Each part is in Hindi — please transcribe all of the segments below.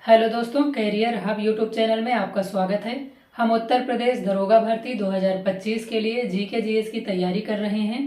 हेलो दोस्तों, कैरियर हब यूट्यूब चैनल में आपका स्वागत है। हम उत्तर प्रदेश दरोगा भर्ती 2025 के लिए जीके जीएस की तैयारी कर रहे हैं।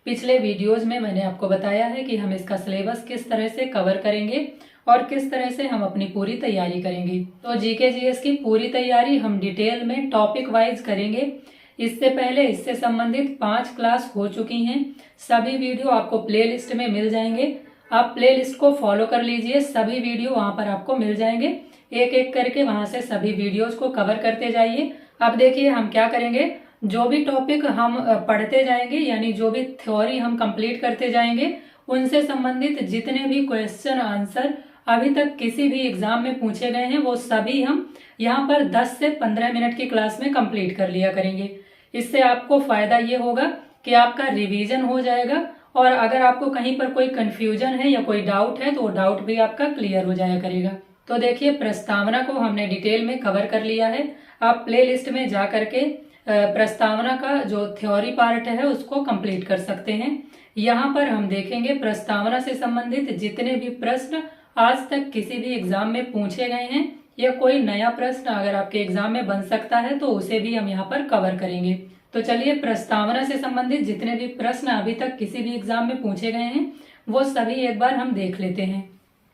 पिछले वीडियोज में मैंने आपको बताया है कि हम इसका सिलेबस किस तरह से कवर करेंगे और किस तरह से हम अपनी पूरी तैयारी करेंगे। तो जीके जीएस की पूरी तैयारी हम डिटेल में टॉपिक वाइज करेंगे। इससे पहले इससे संबंधित 5 क्लास हो चुकी हैं। सभी वीडियो आपको प्लेलिस्ट में मिल जाएंगे। आप प्लेलिस्ट को फॉलो कर लीजिए, सभी वीडियो वहां पर आपको मिल जाएंगे। एक एक करके वहां से सभी वीडियोस को कवर करते जाइए। अब देखिए हम क्या करेंगे, जो भी टॉपिक हम पढ़ते जाएंगे यानी जो भी थ्योरी हम कंप्लीट करते जाएंगे उनसे संबंधित जितने भी क्वेश्चन आंसर अभी तक किसी भी एग्जाम में पूछे गए हैं वो सभी हम यहाँ पर 10 से 15 मिनट की क्लास में कंप्लीट कर लिया करेंगे। इससे आपको फायदा ये होगा कि आपका रिवीजन हो जाएगा और अगर आपको कहीं पर कोई कंफ्यूजन है या कोई डाउट है तो वो डाउट भी आपका क्लियर हो जाया करेगा। तो देखिए, प्रस्तावना को हमने डिटेल में कवर कर लिया है। आप प्लेलिस्ट में जा करके प्रस्तावना का जो थ्योरी पार्ट है उसको कंप्लीट कर सकते हैं। यहाँ पर हम देखेंगे प्रस्तावना से संबंधित जितने भी प्रश्न आज तक किसी भी एग्जाम में पूछे गए हैं या कोई नया प्रश्न अगर आपके एग्जाम में बन सकता है तो उसे भी हम यहाँ पर कवर करेंगे। तो चलिए, प्रस्तावना से संबंधित जितने भी प्रश्न अभी तक किसी भी एग्जाम में पूछे गए हैं वो सभी एक बार हम देख लेते हैं।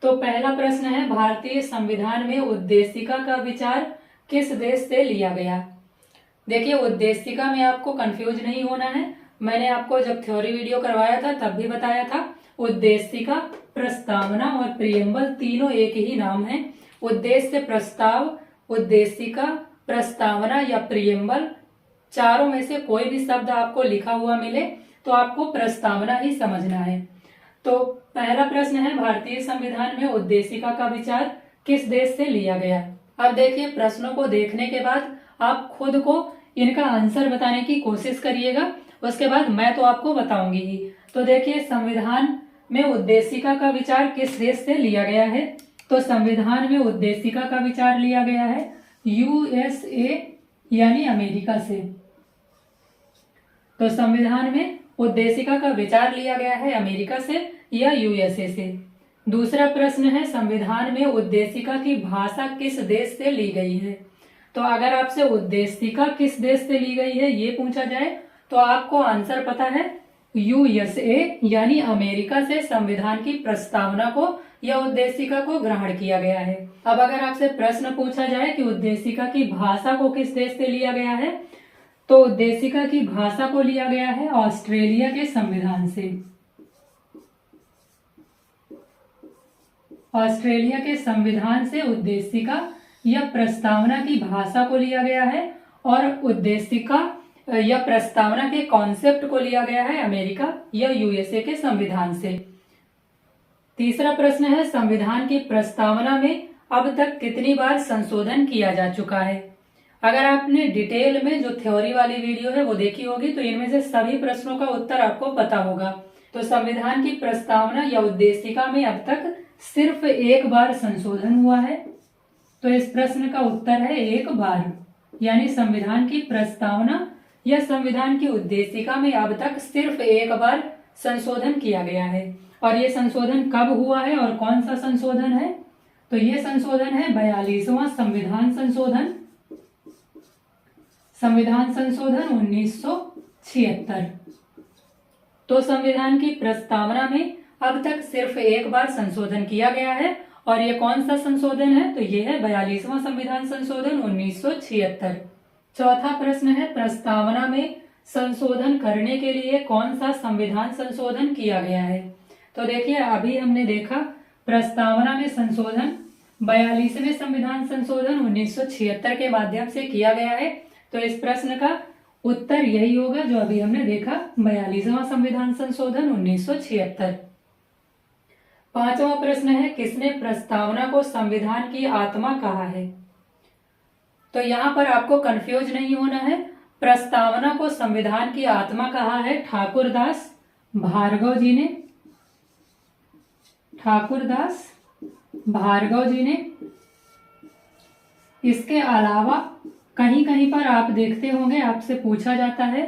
तो पहला प्रश्न है, भारतीय संविधान में उद्देशिका का विचार किस देश से लिया गया। देखिए, उद्देशिका में आपको कंफ्यूज नहीं होना है। मैंने आपको जब थ्योरी वीडियो करवाया था तब भी बताया था, उद्देशिका, प्रस्तावना और प्रियम्बल तीनों एक ही नाम है। उद्देश्य, प्रस्ताव, उद्देशिका, प्रस्तावना या प्रियम्बल, चारों में से कोई भी शब्द आपको लिखा हुआ मिले तो आपको प्रस्तावना ही समझना है। तो पहला प्रश्न है, भारतीय संविधान में उद्देशिका का विचार किस देश से लिया गया। अब देखिए, प्रश्नों को देखने के बाद आप खुद को इनका आंसर बताने की कोशिश करिएगा, उसके बाद मैं तो आपको बताऊंगी ही। तो देखिए, संविधान में उद्देशिका का विचार किस देश से लिया गया है। तो संविधान में उद्देशिका का विचार लिया गया है यूएसए यानी अमेरिका से। तो संविधान में उद्देशिका का विचार लिया गया है अमेरिका से या यूएसए से। दूसरा प्रश्न है, संविधान में उद्देशिका की भाषा किस देश से ली गई है। तो अगर आपसे उद्देशिका किस देश से ली गई है ये पूछा जाए तो आपको आंसर पता है, यूएसए यानी अमेरिका से संविधान की प्रस्तावना को या उद्देशिका को ग्रहण किया गया है। अब अगर आपसे प्रश्न पूछा जाए कि उद्देशिका की भाषा को किस देश से लिया गया है, तो उद्देशिका की भाषा को लिया गया है ऑस्ट्रेलिया के संविधान से। ऑस्ट्रेलिया के संविधान से उद्देशिका या प्रस्तावना की भाषा को लिया गया है और उद्देशिका या प्रस्तावना के कॉन्सेप्ट को लिया गया है अमेरिका या यूएसए के संविधान से। तीसरा प्रश्न है, संविधान की प्रस्तावना में अब तक कितनी बार संशोधन किया जा चुका है। अगर आपने डिटेल में जो थ्योरी वाली वीडियो है वो देखी होगी तो इनमें से सभी प्रश्नों का उत्तर आपको पता होगा। तो संविधान की प्रस्तावना या उद्देशिका में अब तक सिर्फ एक बार संशोधन हुआ है। तो इस प्रश्न का उत्तर है एक बार, यानी संविधान की प्रस्तावना या संविधान की उद्देशिका में अब तक सिर्फ एक बार संशोधन किया गया है। और ये संशोधन कब हुआ है और कौन सा संशोधन है, तो ये संशोधन है 42वां संविधान संशोधन, संविधान संशोधन 1976। तो संविधान की प्रस्तावना में अब तक सिर्फ एक बार संशोधन किया गया है और ये कौन सा संशोधन है, तो ये है 42वां संविधान संशोधन 1976। चौथा प्रश्न है, प्रस्तावना में संशोधन करने के लिए कौन सा संविधान संशोधन किया गया है। तो देखिए, अभी हमने देखा प्रस्तावना में संशोधन 42वें संविधान संशोधन 1976 के माध्यम से किया गया है। तो इस प्रश्न का उत्तर यही होगा जो अभी हमने देखा, 42वां संविधान संशोधन 1976। पांचवा प्रश्न है, किसने प्रस्तावना को संविधान की आत्मा कहा है। तो यहाँ पर आपको कंफ्यूज नहीं होना है। प्रस्तावना को संविधान की आत्मा कहा है ठाकुरदास भार्गव जी ने। ठाकुरदास भार्गव जी ने। इसके अलावा कहीं कहीं पर आप देखते होंगे, आपसे पूछा जाता है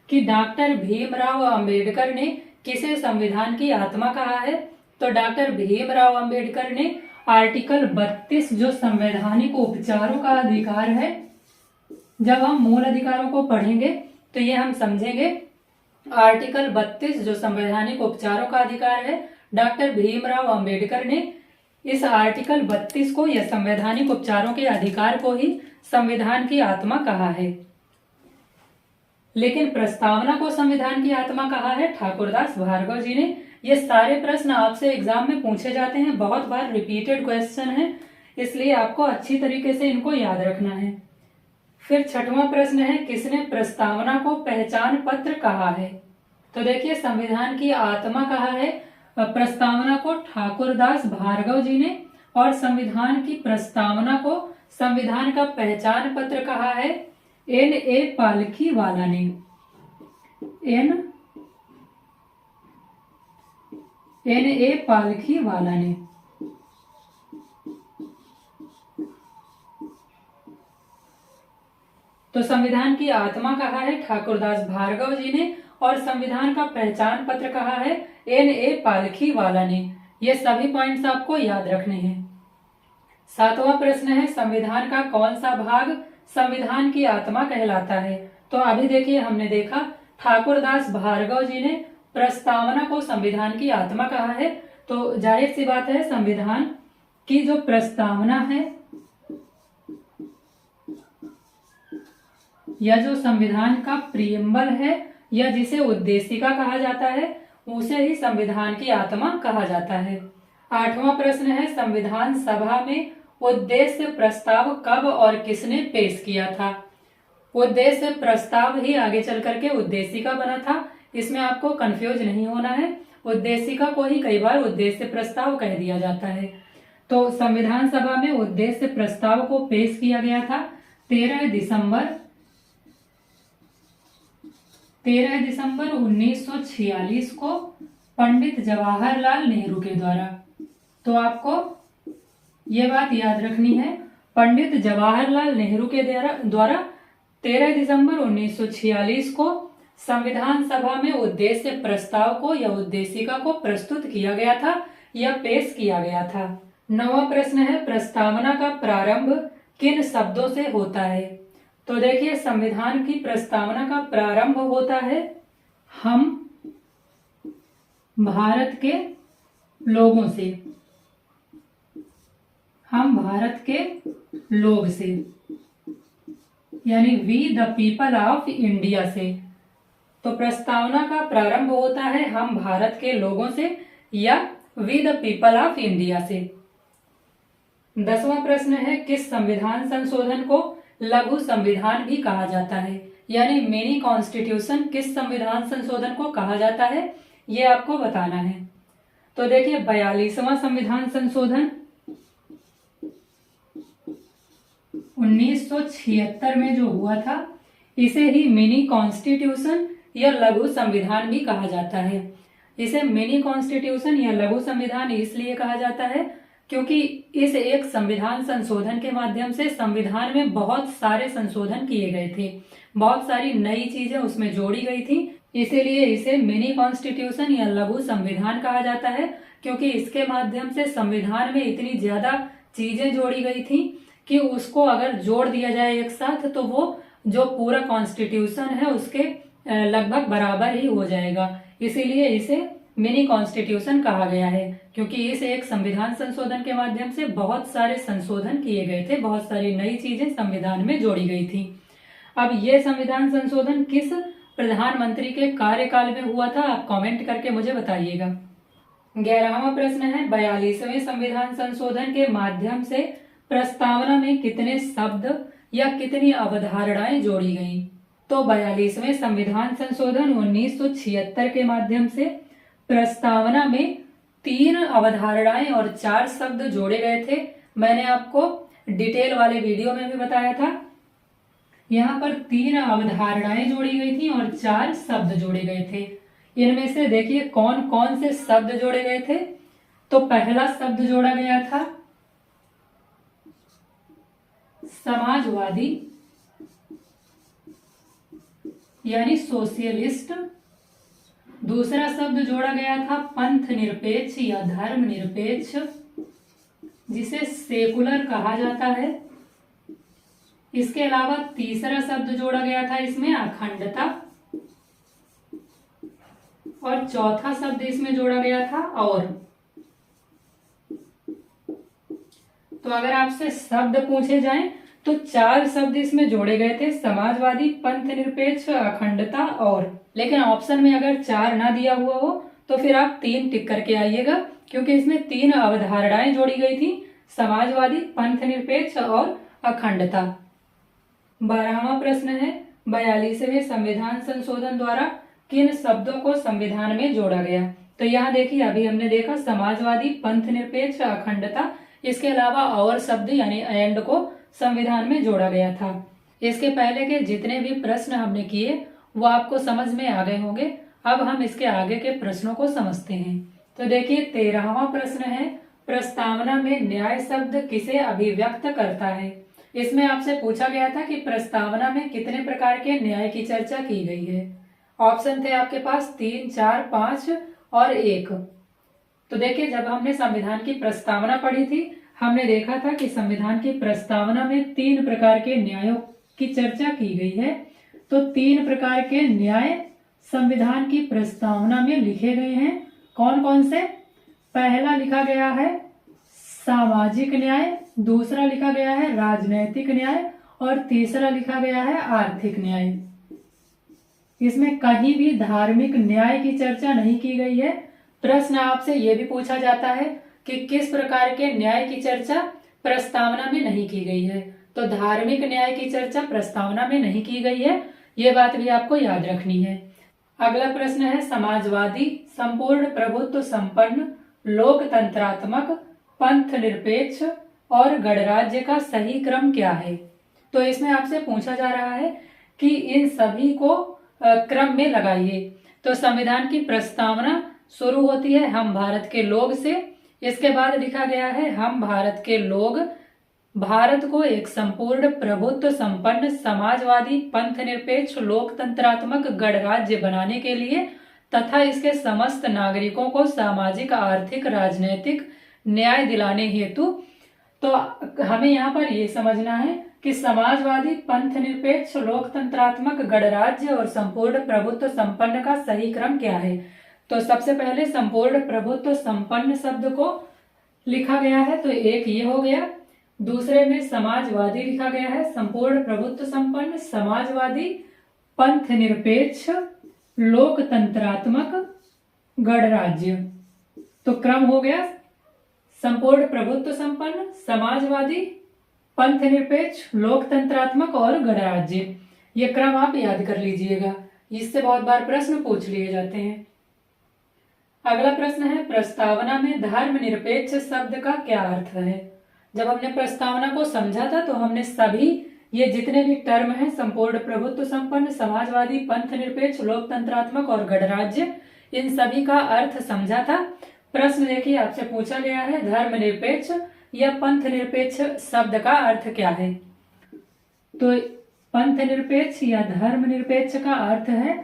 कि डॉक्टर भीमराव अंबेडकर ने किसे संविधान की आत्मा कहा है। तो डॉक्टर भीमराव अंबेडकर ने आर्टिकल 32 जो संवैधानिक उपचारों का अधिकार है, जब हम मूल अधिकारों को पढ़ेंगे तो ये हम समझेंगे। आर्टिकल 32 जो संवैधानिक उपचारों का अधिकार है, डॉक्टर भीमराव अंबेडकर ने इस आर्टिकल 32 को या संवैधानिक उपचारों के अधिकार को ही संविधान की आत्मा कहा है। लेकिन प्रस्तावना को संविधान की आत्मा कहा है ठाकुरदास भार्गव जी ने। ये सारे प्रश्न आपसे एग्जाम में पूछे जाते हैं, बहुत बार रिपीटेड क्वेश्चन है, इसलिए आपको अच्छी तरीके से इनको याद रखना है। फिर छठवां प्रश्न है, किसने प्रस्तावना को पहचान पत्र कहा है? तो देखिए, संविधान की आत्मा कहा है प्रस्तावना को ठाकुरदास भार्गव जी ने, और संविधान की प्रस्तावना को संविधान का पहचान पत्र कहा है N.A. पालखीवाला ने। N.A. पालखीवाला ने। तो संविधान की आत्मा कहा है ठाकुरदास भार्गव जी ने, और संविधान का पहचान पत्र कहा है N.A. पालखीवाला ने। ये सभी पॉइंट्स आपको याद रखने हैं। सातवां प्रश्न है, संविधान का कौन सा भाग संविधान की आत्मा कहलाता है? तो अभी देखिए, हमने देखा ठाकुरदास भार्गव जी ने प्रस्तावना को संविधान की आत्मा कहा है, तो जाहिर सी बात है संविधान की जो प्रस्तावना है या जो संविधान का प्रियम्बल है या जिसे उद्देशिका कहा जाता है, उसे ही संविधान की आत्मा कहा जाता है। आठवां प्रश्न है, संविधान सभा में उद्देश्य प्रस्ताव कब और किसने पेश किया था? उद्देश्य प्रस्ताव ही आगे चल करके उद्देशिका बना था, इसमें आपको कंफ्यूज नहीं होना है। उद्देशिका को ही कई बार उद्देश्य प्रस्ताव कह दिया जाता है। तो संविधान सभा में उद्देश्य प्रस्ताव को पेश किया गया था 13 दिसंबर 1946 को पंडित जवाहरलाल नेहरू के द्वारा। तो आपको ये बात याद रखनी है, पंडित जवाहरलाल नेहरू के द्वारा 13 दिसंबर 1946 को संविधान सभा में उद्देश्य प्रस्ताव को या उद्देशिका को प्रस्तुत किया गया था या पेश किया गया था। नवा प्रश्न है, प्रस्तावना का प्रारंभ किन शब्दों से होता है? तो देखिए, संविधान की प्रस्तावना का प्रारंभ होता है हम भारत के लोगों से, हम भारत के लोग से, यानी we the people of India से। तो प्रस्तावना का प्रारंभ होता है हम भारत के लोगों से या we the people of India से। 10वां प्रश्न है, किस संविधान संशोधन को लघु संविधान भी कहा जाता है? यानी मिनी कॉन्स्टिट्यूशन किस संविधान संशोधन को कहा जाता है, ये आपको बताना है। तो देखिए, 42वां संविधान संशोधन 1976 में जो हुआ था, इसे ही मिनी कॉन्स्टिट्यूशन या लघु संविधान भी कहा जाता है। इसे मिनी कॉन्स्टिट्यूशन या लघु संविधान इसलिए कहा जाता है क्योंकि इस एक संविधान संशोधन के माध्यम से संविधान में बहुत सारे संशोधन किए गए थे, बहुत सारी नई चीजें उसमें जोड़ी गई थी, इसीलिए इसे मिनी कॉन्स्टिट्यूशन या लघु संविधान कहा जाता है। क्योंकि इसके माध्यम से संविधान में इतनी ज्यादा चीजें जोड़ी गई थी कि उसको अगर जोड़ दिया जाए एक साथ तो वो जो पूरा कॉन्स्टिट्यूशन है उसके लगभग बराबर ही हो जाएगा। इसीलिए इसे मिनी कॉन्स्टिट्यूशन कहा गया है, क्योंकि इस एक संविधान संशोधन के माध्यम से बहुत सारे संशोधन किए गए थे, बहुत सारी नई चीजें संविधान में जोड़ी गई थी। अब ये संविधान संशोधन किस प्रधानमंत्री के कार्यकाल में हुआ था, आप कमेंट करके मुझे बताइएगा। 11वां प्रश्न है, 42वें संविधान संशोधन के माध्यम से प्रस्तावना में कितने शब्द या कितनी अवधारणाएं जोड़ी गईं? तो 42वें संविधान संशोधन 1976 के माध्यम से प्रस्तावना में 3 अवधारणाएं और 4 शब्द जोड़े गए थे। मैंने आपको डिटेल वाले वीडियो में भी बताया था। यहाँ पर 3 अवधारणाएं जोड़ी गई थी और 4 शब्द जोड़े गए थे। इनमें से देखिए कौन कौन से शब्द जोड़े गए थे। तो पहला शब्द जोड़ा गया था समाजवादी यानी सोशलिस्ट। दूसरा शब्द जोड़ा गया था पंथ निरपेक्ष या धर्म निरपेक्ष। जिसे सेकुलर कहा जाता है। इसके अलावा तीसरा शब्द जोड़ा गया था इसमें अखंडता, और चौथा शब्द इसमें जोड़ा गया था और। तो अगर आपसे शब्द पूछे जाएं तो 4 शब्द इसमें जोड़े गए थे, समाजवादी, पंथ निरपेक्ष, अखंडता और। लेकिन ऑप्शन में अगर 4 ना दिया हुआ हो तो फिर आप 3 टिक करके आइएगा, क्योंकि इसमें 3 अवधारणाएं जोड़ी गई थी, समाजवादी, पंथ निरपेक्ष और अखंडता। 12वां प्रश्न है, 42वें संविधान संशोधन द्वारा किन शब्दों को संविधान में जोड़ा गया। तो यहाँ देखिए, अभी हमने देखा समाजवादी, पंथ निरपेक्ष, अखंडता, इसके अलावा और शब्द यानी एंड को संविधान में जोड़ा गया था। इसके पहले के जितने भी प्रश्न हमने किए वो आपको समझ में आ गए होंगे। अब हम इसके आगे के प्रश्नों को समझते हैं। तो देखिए 13वां प्रश्न है, प्रस्तावना में न्याय शब्द किसे अभिव्यक्त करता है। इसमें आपसे पूछा गया था कि प्रस्तावना में कितने प्रकार के न्याय की चर्चा की गई है। ऑप्शन थे आपके पास 3, 4, 5 और 1। तो देखिए, जब हमने संविधान की प्रस्तावना पढ़ी थी, हमने देखा था कि संविधान की प्रस्तावना में 3 प्रकार के न्यायों की चर्चा की गई है। तो 3 प्रकार के न्याय संविधान की प्रस्तावना में लिखे गए हैं। कौन कौन से? पहला लिखा गया है सामाजिक न्याय, दूसरा लिखा गया है राजनैतिक न्याय और तीसरा लिखा गया है आर्थिक न्याय। इसमें कहीं भी धार्मिक न्याय की चर्चा नहीं की गई है। प्रश्न आपसे यह भी पूछा जाता है कि किस प्रकार के न्याय की चर्चा प्रस्तावना में नहीं की गई है। तो धार्मिक न्याय की चर्चा प्रस्तावना में नहीं की गई है, ये बात भी आपको याद रखनी है। अगला प्रश्न है, समाजवादी, संपूर्ण प्रभुत्व संपन्न, लोकतंत्रात्मक, पंथ निरपेक्ष और गणराज्य का सही क्रम क्या है। तो इसमें आपसे पूछा जा रहा है कि इन सभी को क्रम में लगाइए। तो संविधान की प्रस्तावना शुरू होती है हम भारत के लोग से। इसके बाद लिखा गया है हम भारत के लोग भारत को एक संपूर्ण प्रभुत्व संपन्न, समाजवादी, पंथ निरपेक्ष, लोकतंत्रात्मक गणराज्य बनाने के लिए तथा इसके समस्त नागरिकों को सामाजिक, आर्थिक, राजनैतिक न्याय दिलाने हेतु। तो हमें यहाँ पर ये समझना है कि समाजवादी, पंथ निरपेक्ष, लोकतंत्रात्मक गणराज्य और संपूर्ण प्रभुत्व संपन्न का सही क्रम क्या है। तो सबसे पहले संपूर्ण प्रभुत्व संपन्न शब्द को लिखा गया है, तो एक ये हो गया। दूसरे में समाजवादी लिखा गया है, संपूर्ण प्रभुत्व संपन्न, समाजवादी, पंथ निरपेक्ष, लोकतंत्रात्मक, गणराज्य। तो क्रम हो गया संपूर्ण प्रभुत्व संपन्न, समाजवादी, पंथ निरपेक्ष, लोकतंत्रात्मक और गणराज्य। ये क्रम आप याद कर लीजिएगा, इससे बहुत बार प्रश्न पूछ लिए जाते हैं। अगला प्रश्न है, प्रस्तावना में धर्मनिरपेक्ष शब्द का क्या अर्थ है। जब हमने प्रस्तावना को समझा था तो हमने सभी ये जितने भी टर्म हैं, संपूर्ण प्रभुत्व संपन्न, समाजवादी, पंथ निरपेक्ष, लोकतंत्रात्मक और गणराज्य, इन सभी का अर्थ समझा था। प्रश्न देखिए, आपसे पूछा गया है धर्मनिरपेक्ष या पंथ निरपेक्ष शब्द का अर्थ क्या है। तो पंथ निरपेक्ष या धर्मनिरपेक्ष का अर्थ है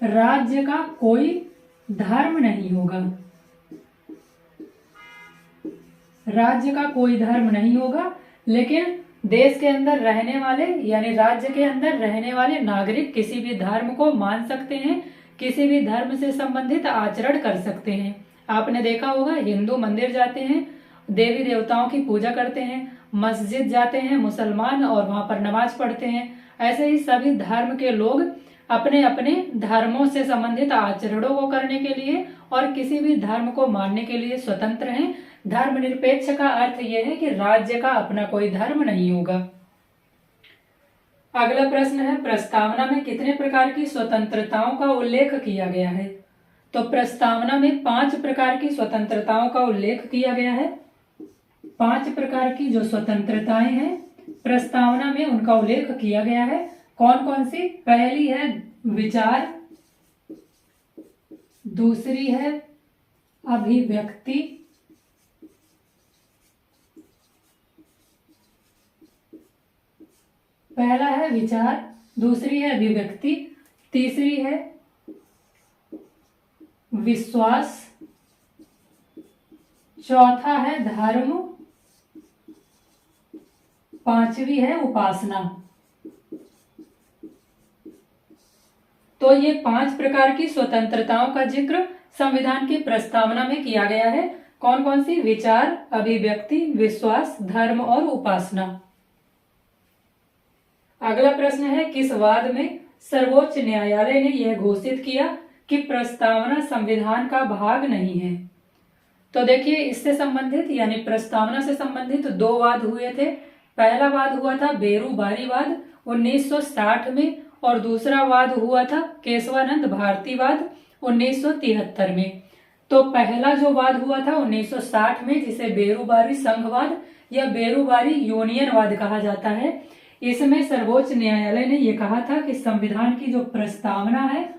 राज्य का कोई धर्म नहीं होगा, राज्य का कोई धर्म नहीं होगा, लेकिन देश के अंदर रहने वाले यानी राज्य के अंदर रहने वाले नागरिक किसी भी धर्म को मान सकते हैं, किसी भी धर्म से संबंधित आचरण कर सकते हैं। आपने देखा होगा, हिंदू मंदिर जाते हैं, देवी देवताओं की पूजा करते हैं, मस्जिद जाते हैं मुसलमान और वहां पर नमाज पढ़ते हैं। ऐसे ही सभी धर्म के लोग अपने अपने धर्मों से संबंधित आचरणों को करने के लिए और किसी भी धर्म को मानने के लिए स्वतंत्र हैं। धर्मनिरपेक्ष का अर्थ यह है कि राज्य का अपना कोई धर्म नहीं होगा। अगला प्रश्न है, प्रस्तावना में कितने प्रकार की स्वतंत्रताओं का उल्लेख किया गया है। तो प्रस्तावना में 5 प्रकार की स्वतंत्रताओं का उल्लेख किया गया है। 5 प्रकार की जो स्वतंत्रताएं हैं प्रस्तावना में उनका उल्लेख किया गया है। कौन कौन सी? पहली है विचार, दूसरी है अभिव्यक्ति, पहला है विचार, दूसरी है अभिव्यक्ति, तीसरी है विश्वास, चौथा है धर्म पांचवी है उपासना। तो ये 5 प्रकार की स्वतंत्रताओं का जिक्र संविधान की प्रस्तावना में किया गया है। कौन कौन सी? विचार, अभिव्यक्ति, विश्वास, धर्म और उपासना। अगला प्रश्न है, किस वाद में सर्वोच्च न्यायालय ने यह घोषित किया कि प्रस्तावना संविधान का भाग नहीं है? तो देखिए, इससे संबंधित यानी प्रस्तावना से संबंधित 2 वाद हुए थे। पहला वाद हुआ था बेरूबारी वाद 1960 में और दूसरा वाद हुआ था केशवानंद भारती वाद 1973 में। तो पहला जो वाद हुआ था 1960 में, जिसे बेरूबारी संघवाद या बेरूबारी यूनियनवाद कहा जाता है, इसमें सर्वोच्च न्यायालय ने यह कहा था कि संविधान की जो प्रस्तावना है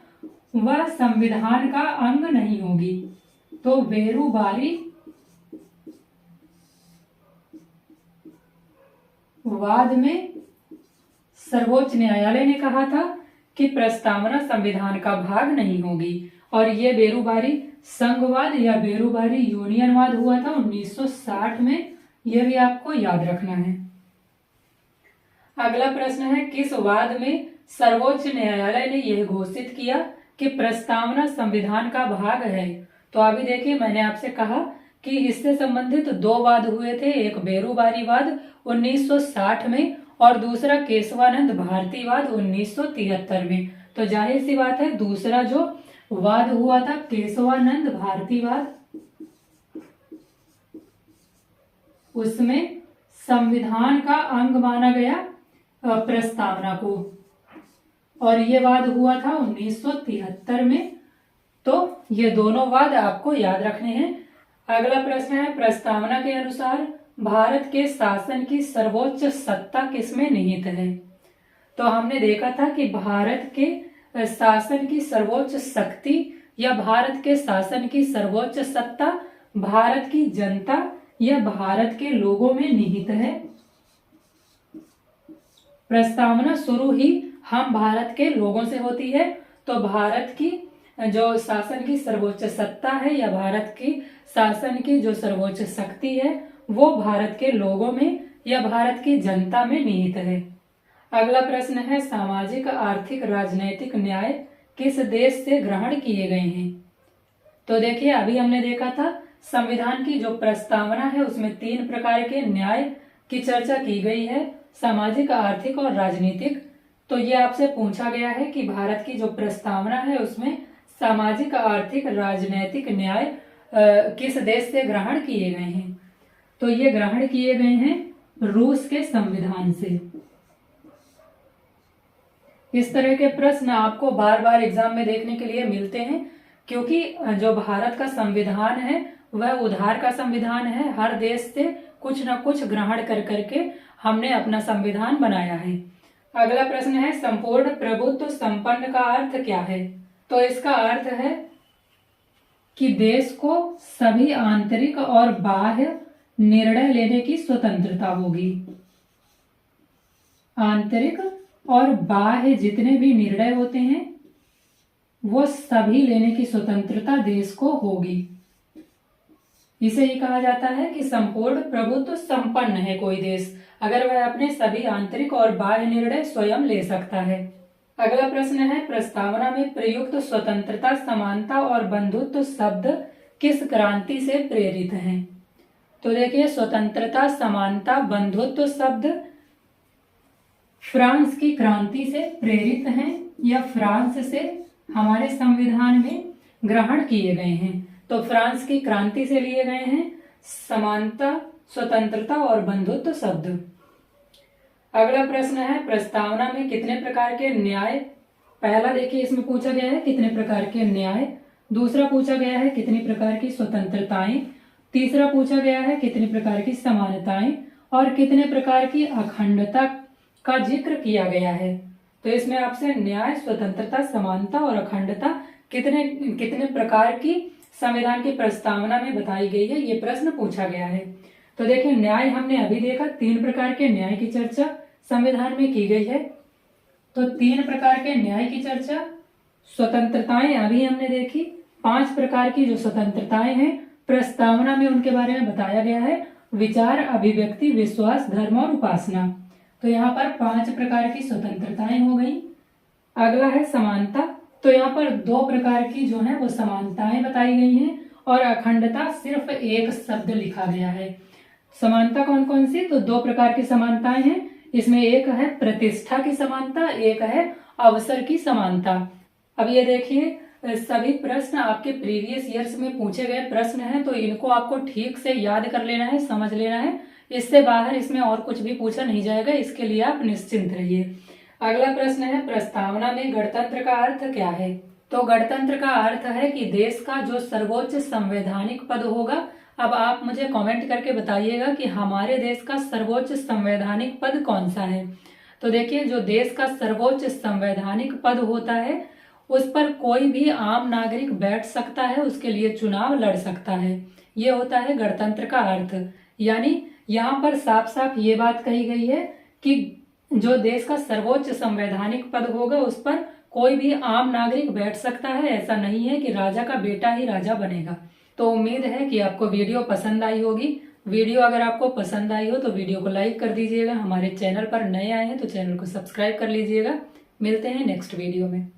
वह संविधान का अंग नहीं होगी। तो बेरूबारी वाद में सर्वोच्च न्यायालय ने कहा था कि प्रस्तावना संविधान का भाग नहीं होगी, और ये बेरूबारी संघवाद या बेरूबारी यूनियनवाद हुआ था 1960 में। यह भी आपको याद रखना है। अगला प्रश्न है, किस वाद में सर्वोच्च न्यायालय ने यह घोषित किया कि प्रस्तावना संविधान का भाग है? तो अभी देखिए, मैंने आपसे कहा कि इससे संबंधित 2 वाद हुए थे, एक बेरूबारी वाद 1960 में और दूसरा केशवानंद भारती वाद 1973 में। तो जाहिर सी बात है, दूसरा जो वाद हुआ था केशवानंद भारती वाद, उसमें संविधान का अंग माना गया प्रस्तावना को, और ये वाद हुआ था 1973 में। तो ये दोनों वाद आपको याद रखने हैं। अगला प्रश्न है, प्रस्तावना के अनुसार भारत के शासन की सर्वोच्च सत्ता किसमें निहित है? तो हमने देखा था कि भारत के शासन की सर्वोच्च शक्ति या भारत के शासन की सर्वोच्च सत्ता भारत की जनता या भारत के लोगों में निहित है। प्रस्तावना शुरू ही हम भारत के लोगों से होती है, तो भारत की जो शासन की सर्वोच्च सत्ता है या भारत की शासन की जो सर्वोच्च शक्ति है वो भारत के लोगों में या भारत की जनता में निहित है। अगला प्रश्न है, सामाजिक, आर्थिक, राजनैतिक न्याय किस देश से ग्रहण किए गए हैं? तो देखिए, अभी हमने देखा था संविधान की जो प्रस्तावना है उसमें 3 प्रकार के न्याय की चर्चा की गई है, सामाजिक, आर्थिक और राजनीतिक। तो ये आपसे पूछा गया है कि भारत की जो प्रस्तावना है उसमें सामाजिक, आर्थिक, राजनैतिक न्याय किस देश से ग्रहण किए गए हैं? तो ये ग्रहण किए गए हैं रूस के संविधान से। इस तरह के प्रश्न आपको बार बार एग्जाम में देखने के लिए मिलते हैं, क्योंकि जो भारत का संविधान है वह उधार का संविधान है। हर देश से कुछ न कुछ ग्रहण कर करके हमने अपना संविधान बनाया है। अगला प्रश्न है, संपूर्ण प्रभुत्व संपन्न का अर्थ क्या है? तो इसका अर्थ है कि देश को सभी आंतरिक और बाह्य निर्णय लेने की स्वतंत्रता होगी। आंतरिक और बाह्य जितने भी निर्णय होते हैं वो सभी लेने की स्वतंत्रता देश को होगी। इसे ही कहा जाता है कि संपूर्ण प्रभुत्व संपन्न है कोई देश, अगर वह अपने सभी आंतरिक और बाह्य निर्णय स्वयं ले सकता है। अगला प्रश्न है, प्रस्तावना में प्रयुक्त स्वतंत्रता, समानता और बंधुत्व शब्द किस क्रांति से प्रेरित हैं? तो देखिए, स्वतंत्रता, समानता, बंधुत्व शब्द फ्रांस की क्रांति से प्रेरित हैं या फ्रांस से हमारे संविधान में ग्रहण किए गए हैं। तो फ्रांस की क्रांति से लिए गए हैं समानता, स्वतंत्रता और बंधुत्व शब्द। अगला प्रश्न है, प्रस्तावना में कितने प्रकार के न्याय? पहला देखिए, इसमें पूछा गया है कितने प्रकार के न्याय, दूसरा पूछा गया है कितनी प्रकार की स्वतंत्रताएं, तीसरा पूछा गया है कितनी प्रकार की समानताएं और कितने प्रकार की अखंडता का जिक्र किया गया है। तो इसमें आपसे न्याय, स्वतंत्रता, समानता और अखंडता कितने कितने प्रकार की संविधान की प्रस्तावना में बताई गई है, ये प्रश्न पूछा गया है। तो देखिए, न्याय हमने अभी देखा, 3 प्रकार के न्याय की चर्चा संविधान में की गई है। तो 3 प्रकार के न्याय की चर्चा। स्वतंत्रताएं अभी हमने देखी, 5 प्रकार की जो स्वतंत्रताएं हैं प्रस्तावना में उनके बारे में बताया गया है। विचार, अभिव्यक्ति, विश्वास, धर्म और उपासना। तो यहाँ पर 5 प्रकार की स्वतंत्रताएं हो गई। अगला है समानता। तो यहाँ पर 2 प्रकार की जो है वो समानताएं बताई गई हैं और अखंडता सिर्फ एक शब्द लिखा गया है। समानता कौन कौन सी? तो 2 प्रकार की समानताएं हैं। इसमें एक है प्रतिष्ठा की समानता, एक है अवसर की समानता। अब ये देखिए, सभी प्रश्न आपके प्रीवियस ईयर्स में पूछे गए प्रश्न हैं, तो इनको आपको ठीक से याद कर लेना है, समझ लेना है। इससे बाहर इसमें और कुछ भी पूछा नहीं जाएगा, इसके लिए आप निश्चिंत रहिए। अगला प्रश्न है, प्रस्तावना में गणतंत्र का अर्थ क्या है? तो गणतंत्र का अर्थ है कि देश का जो सर्वोच्च संवैधानिक पद होगा। अब आप मुझे कमेंट करके बताइएगा कि हमारे देश का सर्वोच्च संवैधानिक पद कौन सा है। तो देखिए, जो देश का सर्वोच्च संवैधानिक पद होता है उस पर कोई भी आम नागरिक बैठ सकता है, उसके लिए चुनाव लड़ सकता है। ये होता है गणतंत्र का अर्थ। यानी यहाँ पर साफ साफ ये बात कही गई है कि जो देश का सर्वोच्च संवैधानिक पद होगा उस पर कोई भी आम नागरिक बैठ सकता है। ऐसा नहीं है कि राजा का बेटा ही राजा बनेगा। तो उम्मीद है कि आपको वीडियो पसंद आई होगी। वीडियो अगर आपको पसंद आई हो तो वीडियो को लाइक कर दीजिएगा। हमारे चैनल पर नए आए हैं तो चैनल को सब्सक्राइब कर लीजिएगा। मिलते हैं नेक्स्ट वीडियो में।